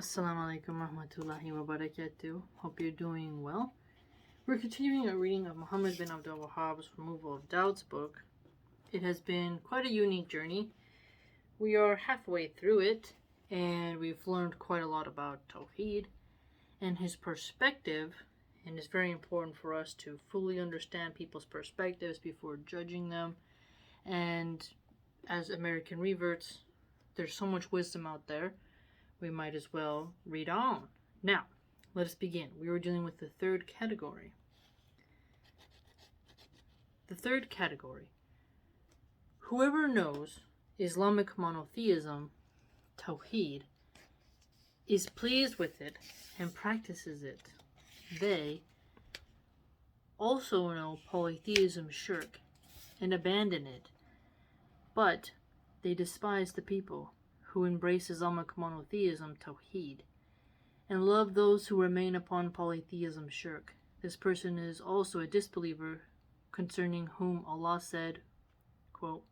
Assalamu alaikum warahmatullahi wabarakatuh. Hope you're doing well. We're continuing our reading of Muhammad bin Abdul Wahhab's Removal of Doubts book. It has been quite a unique journey. We are halfway through it, and we've learned quite a lot about Tawheed and his perspective, and it's very important for us to fully understand people's perspectives before judging them. And as American reverts, there's so much wisdom out there, we might as well read on. Now, let us begin. We were dealing with the third category. The third category. Whoever knows Islamic monotheism, Tawheed, is pleased with it and practices it. They also know polytheism, shirk, and abandon it. But they despise the people who embrace Islamic monotheism, Tawheed, and love those who remain upon polytheism, shirk. This person is also a disbeliever, concerning whom Allah said, quote,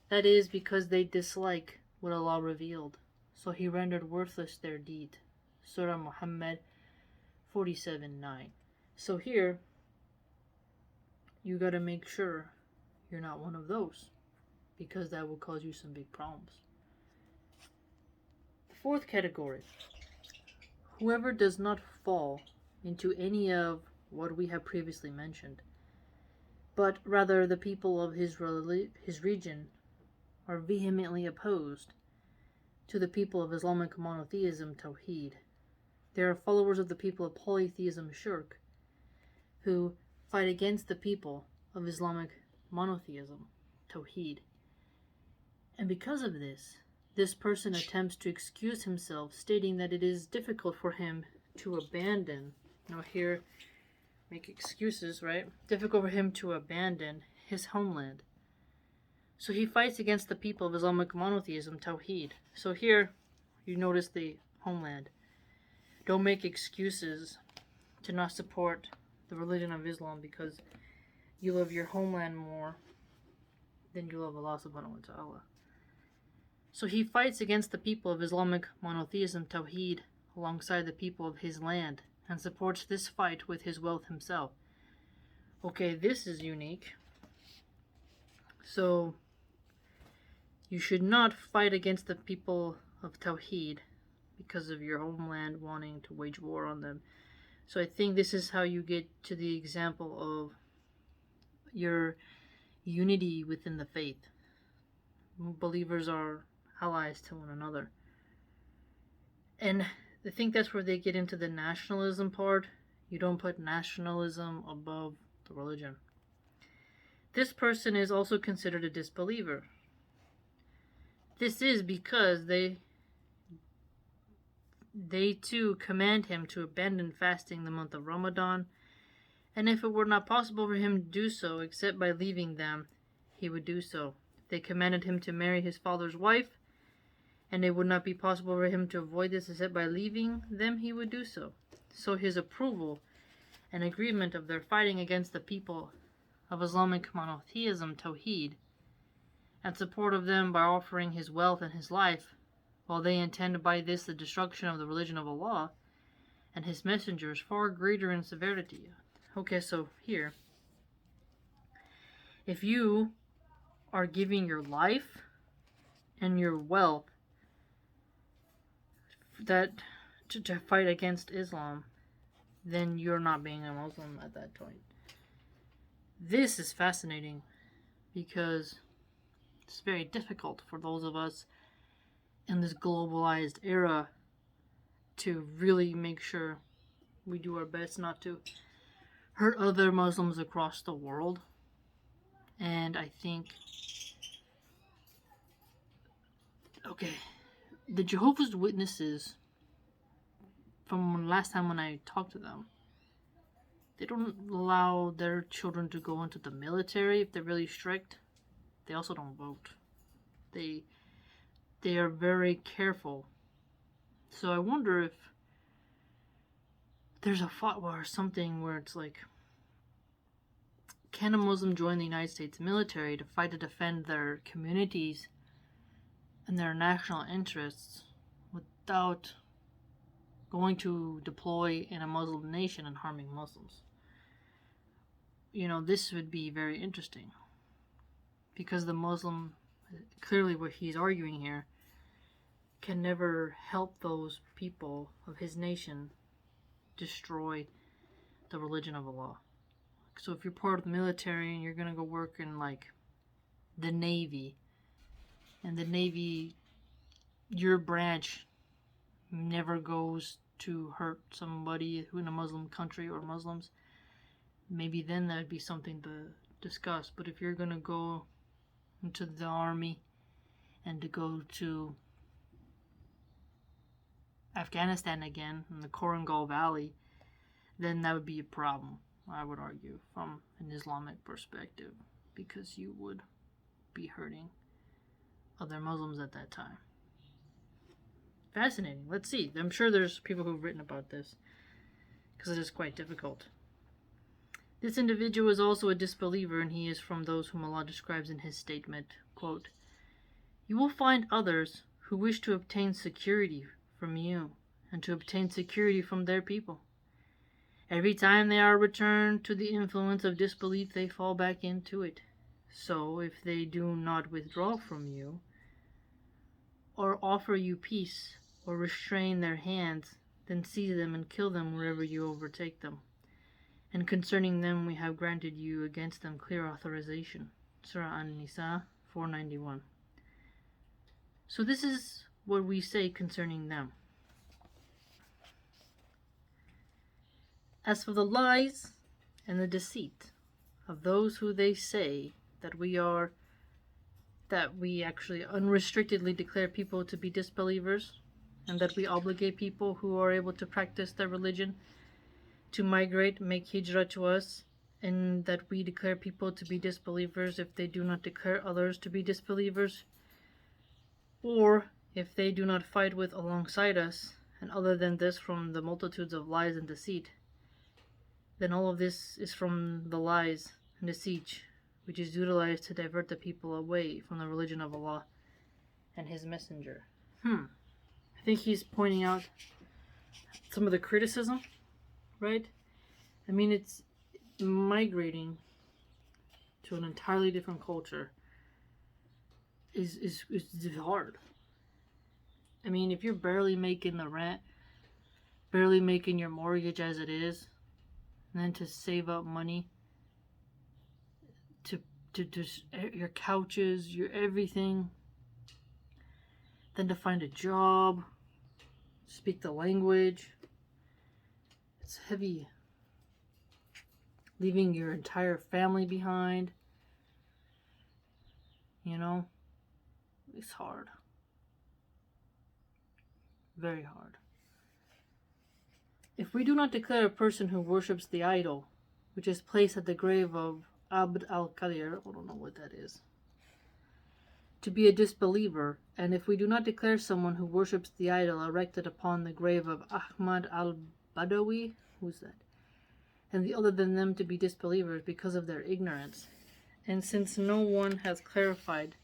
"That is because they dislike what Allah revealed, so He rendered worthless their deed." Surah Muhammad 47:9. So here, you gotta make sure you're not one of those, because that will cause you some big problems. Fourth category. Whoever does not fall into any of what we have previously mentioned, but rather the people of his region are vehemently opposed to the people of Islamic monotheism, Tawheed. They are followers of the people of polytheism, shirk, who fight against the people of Islamic monotheism, Tawheed. And because of this person attempts to excuse himself, stating that it is difficult for him to abandon. Now here, make excuses, right? Difficult for him to abandon his homeland. So he fights against the people of Islamic monotheism, Tawheed. So here, you notice the homeland. Don't make excuses to not support the religion of Islam because you love your homeland more than you love Allah subhanahu wa ta'ala. So he fights against the people of Islamic monotheism, Tawheed, alongside the people of his land, and supports this fight with his wealth himself. Okay, this is unique. So, you should not fight against the people of Tawheed because of your homeland wanting to wage war on them. So I think this is how you get to the example of your unity within the faith. Believers are allies to one another. And I think that's where they get into the nationalism part. You don't put nationalism above the religion. This person is also considered a disbeliever. This is because they too command him to abandon fasting the month of Ramadan, and if it were not possible for him to do so except by leaving them, he would do so. They commanded him to marry his father's wife, and it would not be possible for him to avoid this except by leaving them, he would do so. So his approval and agreement of their fighting against the people of Islamic monotheism, Tawheed, and support of them by offering his wealth and his life, while they intend by this the destruction of the religion of Allah and his messengers, far greater in severity. Okay, so here, if you are giving your life and your wealth to fight against Islam, then you're not being a Muslim at that point. This is fascinating because it's very difficult for those of us in this globalized era to really make sure we do our best not to hurt other Muslims across the world. And I think, okay, the Jehovah's Witnesses, from last time when I talked to them, they don't allow their children to go into the military if they're really strict. They also don't vote. They are very careful. So I wonder if there's a fatwa or something where it's like, can a Muslim join the United States military to fight to defend their communities and their national interests without going to deploy in a Muslim nation and harming Muslims. This would be very interesting. Because the Muslim, clearly what he's arguing here, can never help those people of his nation destroy the religion of Allah. So if you're part of the military and you're going to go work in like the Navy, and the Navy, your branch never goes to hurt somebody in a Muslim country or Muslims, maybe then that would be something to discuss. But if you're going to go into the army and to go to Afghanistan again in the Korangal Valley, then that would be a problem, I would argue, from an Islamic perspective, because you would be hurting other Muslims at that time. Fascinating. Let's see. I'm sure there's people who've written about this, because it is quite difficult. This individual is also a disbeliever, and he is from those whom Allah describes in his statement, quote, "You will find others who wish to obtain security from you, and to obtain security from their people. Every time they are returned to the influence of disbelief, they fall back into it. So, if they do not withdraw from you, or offer you peace, or restrain their hands, then seize them and kill them wherever you overtake them. And concerning them, we have granted you against them clear authorization." Surah An-Nisa 491. So this is what we say concerning them. As for the lies and the deceit of those who they say that we actually unrestrictedly declare people to be disbelievers, and that we obligate people who are able to practice their religion to migrate, make hijrah to us, and that we declare people to be disbelievers if they do not declare others to be disbelievers, or if they do not fight with alongside us, and other than this from the multitudes of lies and deceit, then all of this is from the lies and deceit which is utilized to divert the people away from the religion of Allah and His Messenger. I think he's pointing out some of the criticism, right? I mean, it's migrating to an entirely different culture is hard. I mean, if you're barely making the rent, barely making your mortgage as it is, and then to save up money to just your couches, your everything, then to find a job, speak the language, it's heavy. Leaving your entire family behind, it's hard. Very hard. If we do not declare a person who worships the idol, which is placed at the grave of Abd al-Qadir, I don't know what that is, to be a disbeliever, and if we do not declare someone who worships the idol erected upon the grave of Ahmad al-Badawi, who's that, and the other than them to be disbelievers because of their ignorance, and since no one has clarified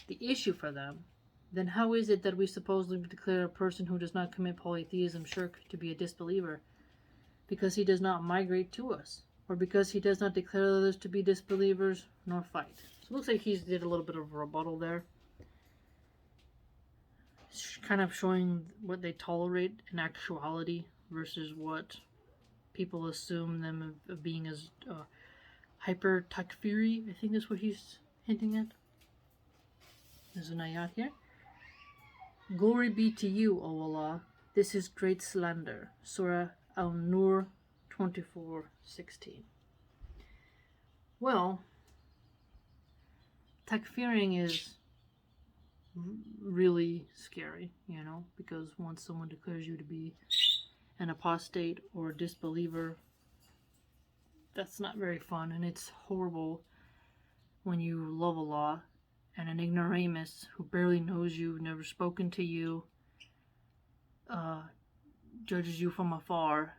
the issue for them, then how is it that we supposedly declare a person who does not commit polytheism, shirk, to be a disbeliever because he does not migrate to us, or because he does not declare others to be disbelievers nor fight? So it looks like he did a little bit of a rebuttal there, kind of showing what they tolerate in actuality versus what people assume them of being as hyper takfiri, I think is what he's hinting at. There's an ayat here. "Glory be to you, O Allah. This is great slander." Surah Al-Nur 24:16. Well, takfiring is really scary, because once someone declares you to be an apostate or a disbeliever, that's not very fun, and it's horrible when you love Allah and an ignoramus who barely knows you, never spoken to you, judges you from afar,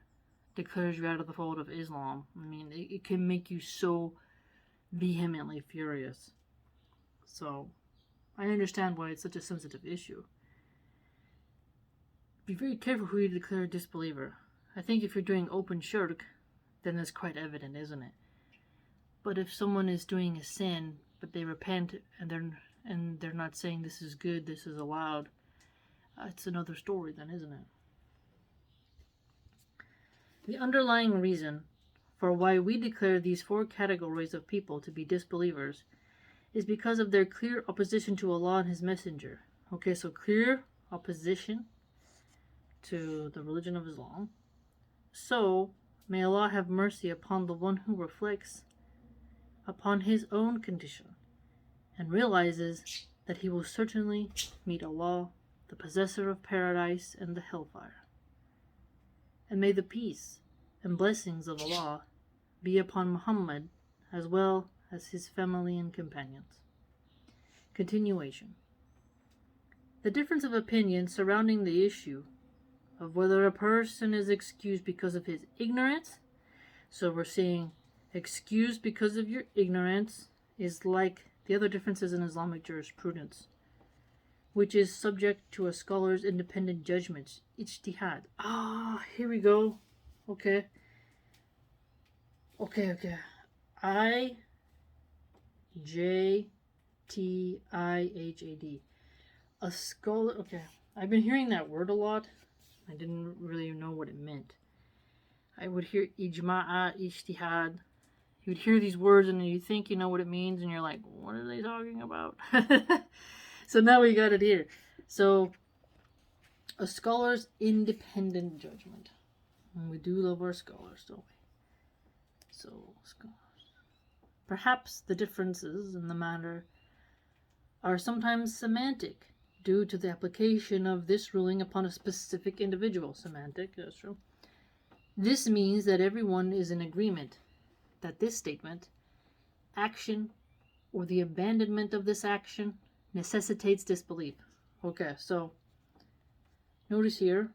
declares you out of the fold of Islam. I mean, it can make you so vehemently furious. So, I understand why it's such a sensitive issue. be very careful who you declare a disbeliever. I think if you're doing open shirk, then it's quite evident, isn't it? But if someone is doing a sin, but they repent and they're not saying this is good, this is allowed, it's another story then, isn't it? The underlying reason for why we declare these four categories of people to be disbelievers is because of their clear opposition to Allah and His Messenger. Okay, so clear opposition to the religion of Islam. So, may Allah have mercy upon the one who reflects upon his own condition and realizes that he will certainly meet Allah, the possessor of paradise and the hellfire. And may the peace and blessings of Allah be upon Muhammad as well as his family and companions. Continuation. The difference of opinion surrounding the issue of whether a person is excused because of his ignorance. So we're saying excused because of your ignorance is like the other differences in Islamic jurisprudence, which is subject to a scholar's independent judgment, ijtihad. Here we go. Okay. IJTIHAD. A scholar. Okay. I've been hearing that word a lot. I didn't really know what it meant. I would hear ijma'a, ijtihad. You would hear these words and you think you know what it means and you're like, what are they talking about? So now we got it here. So, a scholar's independent judgment. And we do love our scholars, don't we? So, scholars. Perhaps the differences in the matter are sometimes semantic, due to the application of this ruling upon a specific individual. Semantic, that's true. This means that everyone is in agreement that this statement, action, or the abandonment of this action necessitates disbelief. Okay, so notice here.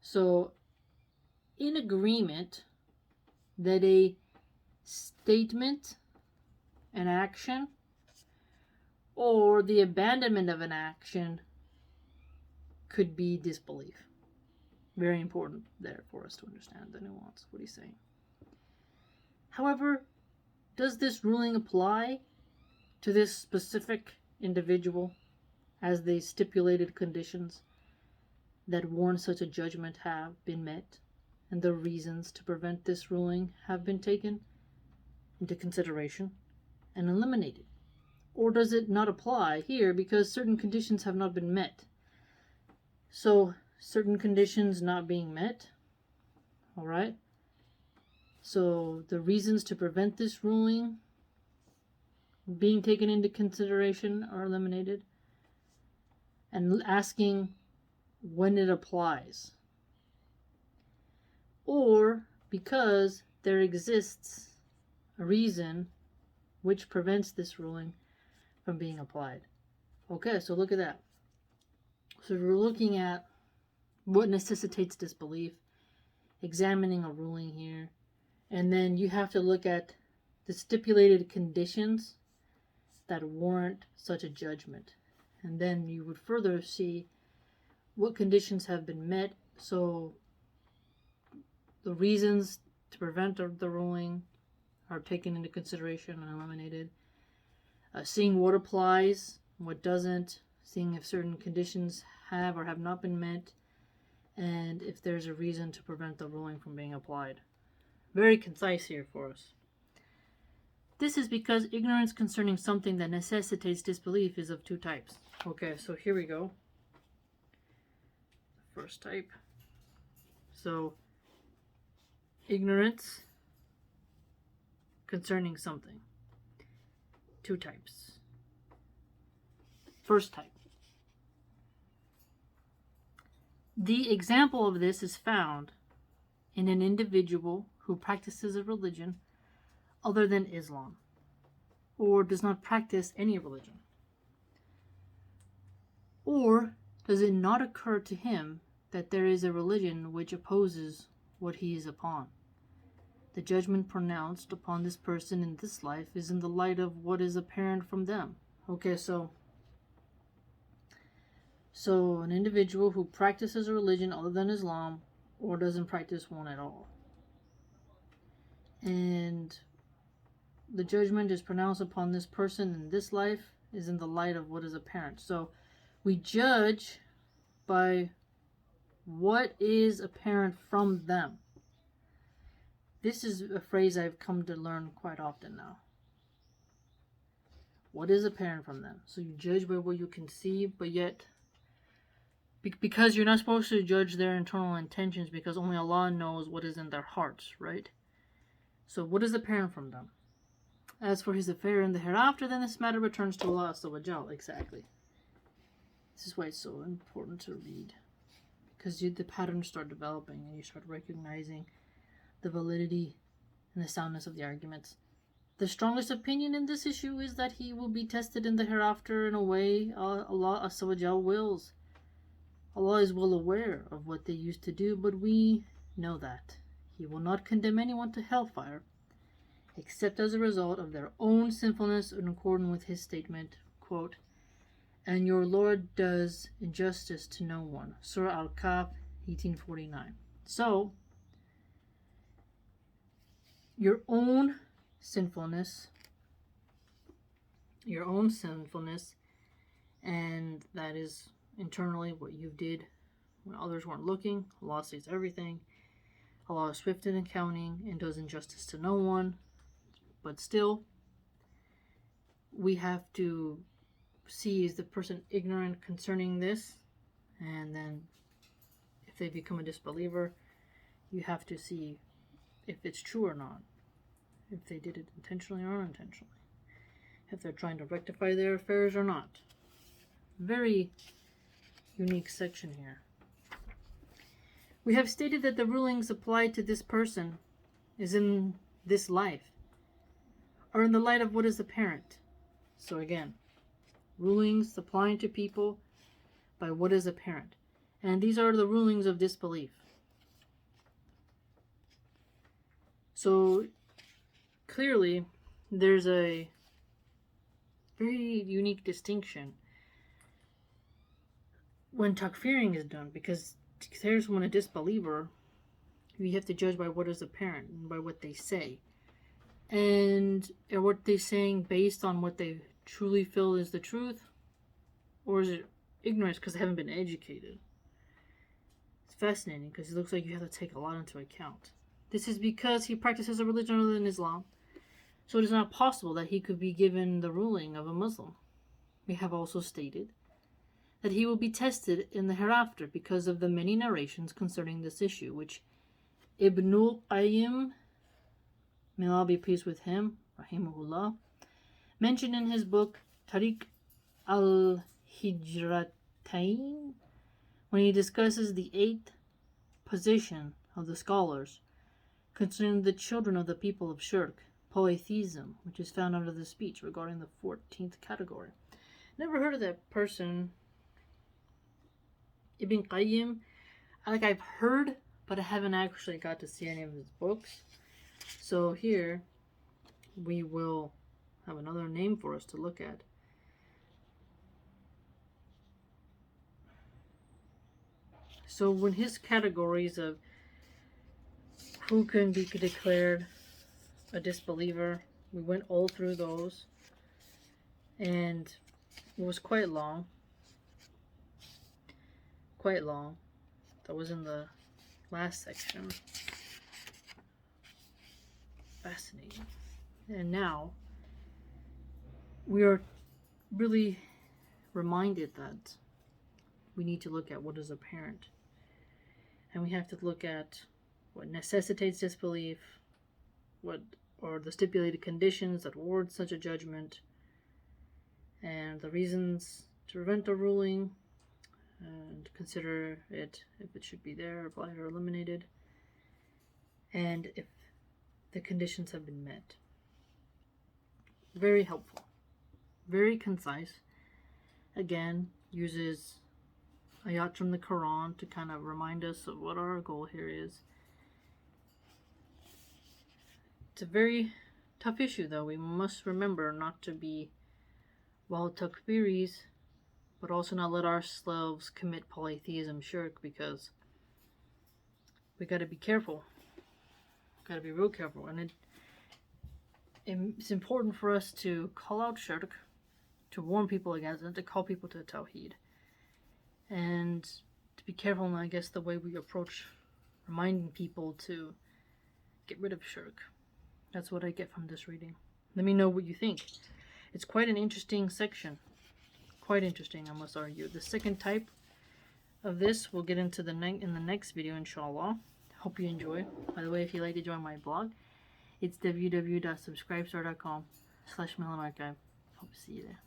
So, in agreement that a statement, an action, or the abandonment of an action could be disbelief. Very important there for us to understand the nuance, what he's saying. However, does this ruling apply to this specific individual as the stipulated conditions that warrant such a judgment have been met and the reasons to prevent this ruling have been taken into consideration and eliminated? Or does it not apply here because certain conditions have not been met? So, certain conditions not being met, alright? So, the reasons to prevent this ruling being taken into consideration are eliminated. And asking when it applies. Or because there exists a reason which prevents this ruling from being applied. Okay, so look at that. So we're looking at what necessitates disbelief, examining a ruling here, and then you have to look at the stipulated conditions that warrant such a judgment. And then you would further see what conditions have been met, so the reasons to prevent the ruling are taken into consideration and eliminated. Seeing what applies, what doesn't, seeing if certain conditions have or have not been met, and if there's a reason to prevent the ruling from being applied. Very concise here for us. This is because ignorance concerning something that necessitates disbelief is of two types. Okay, so here we go. First type. So, ignorance concerning something. Two types. First type. The example of this is found in an individual who practices a religion other than Islam, or does not practice any religion. Or does it not occur to him that there is a religion which opposes what he is upon? The judgment pronounced upon this person in this life is in the light of what is apparent from them. Okay, so So, an individual who practices a religion other than Islam or doesn't practice one at all. And the judgment is pronounced upon this person in this life is in the light of what is apparent. So, we judge by what is apparent from them. This is a phrase I've come to learn quite often now. What is apparent from them? So you judge by what you can see, but yet, because you're not supposed to judge their internal intentions, because only Allah knows what is in their hearts, right? So what is apparent from them? As for his affair in the hereafter, then this matter returns to Allah Azza. Exactly. This is why it's so important to read. Because the patterns start developing and you start recognizing the validity and the soundness of the arguments. The strongest opinion in this issue is that he will be tested in the hereafter in a way Allah Azza wills. Allah is well aware of what they used to do, but we know that He will not condemn anyone to hellfire except as a result of their own sinfulness in accordance with His statement, quote, "And your Lord does injustice to no one." Surah Al-Kahf, 1849. So, your own sinfulness, and that is internally what you did when others weren't looking. Allah sees everything. Allah is swift in counting and does injustice to no one. But still, we have to see, is the person ignorant concerning this? And then if they become a disbeliever, you have to see if it's true or not. If they did it intentionally or unintentionally. If they're trying to rectify their affairs or not. Very unique section here. We have stated that the rulings applied to this person is in this life, or in the light of what is apparent. So again, rulings applying to people by what is apparent. And these are the rulings of disbelief. So clearly, there's a very unique distinction when takfiring is done, because there's when a disbeliever, you have to judge by what is apparent and by what they say. And are what they're saying based on what they truly feel is the truth? Or is it ignorance because they haven't been educated? It's fascinating because it looks like you have to take a lot into account. This is because he practices a religion other than Islam. So it is not possible that he could be given the ruling of a Muslim. We have also stated that he will be tested in the hereafter because of the many narrations concerning this issue, which Ibn Qayyim, may Allah be pleased with him, rahimahullah, mentioned in his book Tariq al-Hijratain, when he discusses the 8th position of the scholars concerning the children of the people of Shirk, polytheism, which is found under the speech regarding the 14th category. Never heard of that person, Ibn Qayyim. I've heard, but I haven't actually got to see any of his books. So here, we will have another name for us to look at. So when his categories of who can be declared a disbeliever, we went all through those, and it was quite long. That was in the last section. Fascinating. And now we are really reminded that we need to look at what is apparent, and we have to look at what necessitates disbelief, what are the stipulated conditions that warrant such a judgment, and the reasons to prevent a ruling, and consider it if it should be there, applied, or eliminated, and if the conditions have been met. Very helpful, very concise. Again, uses ayat from the Quran to kind of remind us of what our goal here is. It's a very tough issue, though. We must remember not to be, while takfiris but also not let ourselves commit polytheism shirk, because we got to be careful. Got to be real careful, and it's important for us to call out shirk, to warn people against it, to call people to tawheed, and to be careful in, I guess, the way we approach reminding people to get rid of shirk. That's what I get from this reading. Let me know what you think. It's quite an interesting section. Quite interesting, I must argue. The second type of this we'll get into in the next video, inshallah. Hope you enjoy. By the way, if you'd like to join my blog, it's www.subscribestar.com/MillenArchive. Hope to see you there.